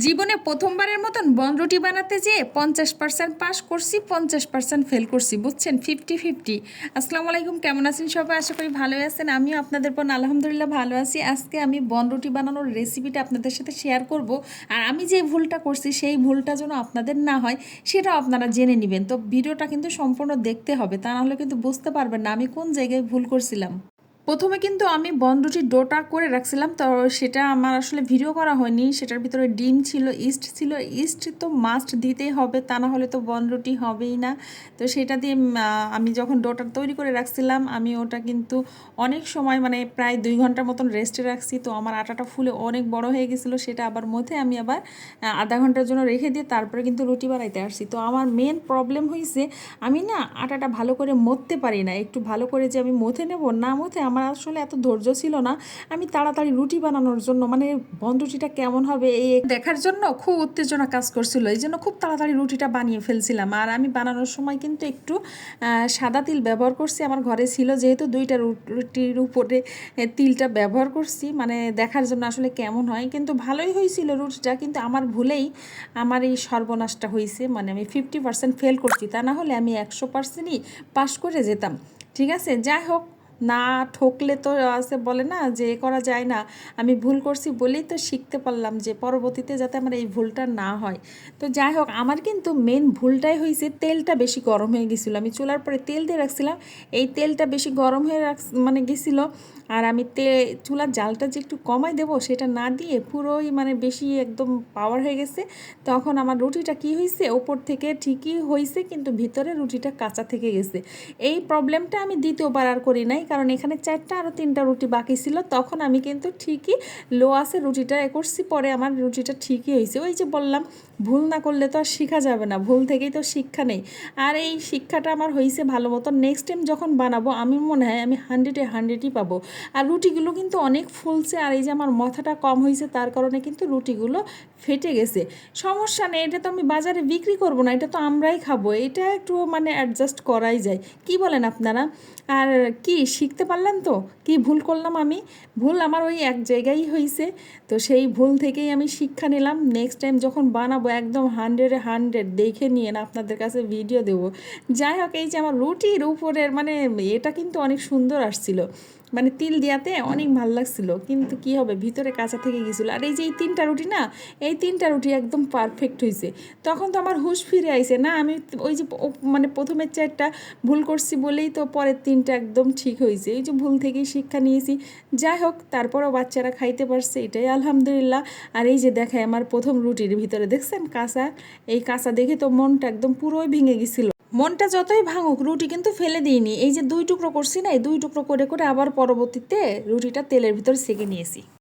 জীবনে প্রথমবারের মতন বনরুটি বানাতে যেয়ে 50% পাস করছি, 50% ফেল করছি, বুঝছেন? 50-50। আসসালামু আলাইকুম, কেমন আছেন সবাই? আশা করি ভালোই আছেন। আমিও আপনাদের পর আলহামদুলিল্লাহ ভালো আছি। আজকে আমি বনরুটি বানানোর রেসিপিটা আপনাদের সাথে শেয়ার করব। আর আমি যে ভুলটা করছি সেই ভুলটা যেন আপনাদের না হয় সেটাও আপনারা জেনে নেবেন। তো ভিডিওটা কিন্তু সম্পূর্ণ দেখতে হবে, তা নাহলে কিন্তু বুঝতে পারবেন না আমি কোন জায়গায় ভুল করছিলাম। প্রথমে কিন্তু আমি বনরুটির ডোটা করে রাখছিলাম, তো সেটা আমার আসলে ভিডিও করা হয়নি। সেটার ভিতরে ডিম ছিল, ইস্ট ছিল। ইস্ট তো মাস্ট দিতেই হবে, তা না হলে তো বনরুটি হবেই না। তো সেটা দিয়ে আমি যখন ডোটা তৈরি করে রাখছিলাম, আমি ওটা কিন্তু অনেক সময় মানে প্রায় 2 ঘন্টার মতন রেস্টে রাখছি। তো আমার আটাটা ফুলে অনেক বড় হয়ে গেছিলো, সেটা আবার মধ্যে আমি আবার আধা ঘন্টার জন্য রেখে দিয়ে তারপরে কিন্তু রুটি বানাইতে আসছি। তো আমার মেন প্রবলেম হয়েছে আমি না আটাটা ভালো করে মথতে পারি না। একটু ভালো করে যে আমি মথে নেব, না মথে আমার আসলে এত ধৈর্য ছিল না। আমি তাড়াতাড়ি রুটি বানানোর জন্য মানে বনরুটিটা কেমন হবে এই দেখার জন্য খুব উত্তেজনা কাজ করছিল, এই জন্য খুব তাড়াতাড়ি রুটিটা বানিয়ে ফেলছিলাম। আর আমি বানানোর সময় কিন্তু একটু সাদা তিল ব্যবহার করছি, আমার ঘরে ছিল যেহেতু। 2টা রুটির উপরে তিলটা ব্যবহার করছি মানে দেখার জন্য আসলে কেমন হয়। কিন্তু ভালোই হয়েছিল রুটিটা, কিন্তু আমার ভুলেই আমার এই সর্বনাশটা হয়েছে। মানে আমি 50% ফেল করছি, তা না হলে আমি 100%ই পাস করে যেতাম। ঠিক আছে, যাই হোক, না ঠকলে তো আছে বলে না যে করা যায় না। আমি ভুল করছি বলেই তো শিখতে পারলাম যে পরবর্তীতে যাতে আমার এই ভুলটা না হয়। তো যাই হোক, আমার কিন্তু মেন ভুলটাই হয়েছে তেলটা বেশি গরম হয়ে গেছিলো। আমি চুলার পরে তেল দিয়ে রাখছিলাম, এই তেলটা বেশি গরম হয়ে মানে গেছিলো। আর আমি চুলার জালটা যে একটু কমাই দেবো সেটা না দিয়ে পুরোই মানে বেশি একদম পাওয়ার হয়ে গেছে। তখন আমার রুটিটা কি হয়েছে, ওপর থেকে ঠিকই হয়েছে কিন্তু ভিতরে রুটিটা কাঁচা থেকে গেছে। এই প্রবলেমটা আমি দ্বিতীয়বার আর করি নাই, কারণ এখানে 4টা আরও 3টা রুটি বাকি ছিল। তখন আমি কিন্তু ঠিকই লো আছে রুটিটা করছি, পরে আমার রুটিটা ঠিকই হয়েছে। ওই যে বললাম, ভুল না করলে তো আর শেখা যাবে না, ভুল থেকেই তো শিক্ষা নেই। আর এই শিক্ষাটা আমার হয়েছে ভালো মতো। নেক্সট টাইম যখন বানাবো আমি মনে হয় আমি 100-100ই পাবো। আর রুটিগুলো কিন্তু অনেক ফুলছে, আর এই যে আমার মাথাটা কম হয়েছে তার কারণে কিন্তু রুটিগুলো ফেটে গেছে। সমস্যা নেই, এটা তো আমি বাজারে বিক্রি করব না, এটা তো আমরাই খাবো, এটা একটু মানে অ্যাডজাস্ট করাই যায়। কি বলেন আপনারা? আর কি শিখতে পারলেন তো কি ভুল করলাম আমি? ভুল আমার ওই এক জায়গায় হয়েছে। তো সেই ভুল থেকেই আমি শিক্ষা নিলাম। নেক্সট টাইম যখন বানাবো একদম 100-100 দেখে নিয়ে না আপনাদের কাছে ভিডিও দেবো। যাই হোক, এই যে আমার রুটির উপরের মানে এটা কিন্তু অনেক সুন্দর আসছিল, মানে তিল দিয়াতে অনেক ভালো লাগছিল, কিন্তু কি হবে ভিতরে কাঁচা থেকে গেছিলো। আর এই যে এই 3টা রুটি না, এই 3টা রুটি একদম পারফেক্ট হয়েছে। তখন তো আমার হুঁশ ফিরে আইছে না, আমি ওই যে মানে প্রথমের 4টা ভুল করছি বলেই তো পরের 3টা একদম ঠিক হয়েছে। এই যে ভুল থেকেই শিক্ষা নিয়েছি। যাই হোক, তারপরও বাচ্চারা খাইতে পারছে, এটাই আলহামদুলিল্লাহ। আর এই যে দেখায় আমার প্রথম রুটির ভিতরে দেখছেন কাঁচা, এই কাঁচা দেখে তো মনটা একদম পুরোই ভেঙে গেছিলো। মনটা যতই ভাঙুক রুটি কিন্তু ফেলে দিইনি। এই যে 2 টুকরো করছি না, এই 2 টুকরো করে করে আবার পরবর্তীতে রুটিটা তেলের ভিতর সেঁকে নিয়েছি।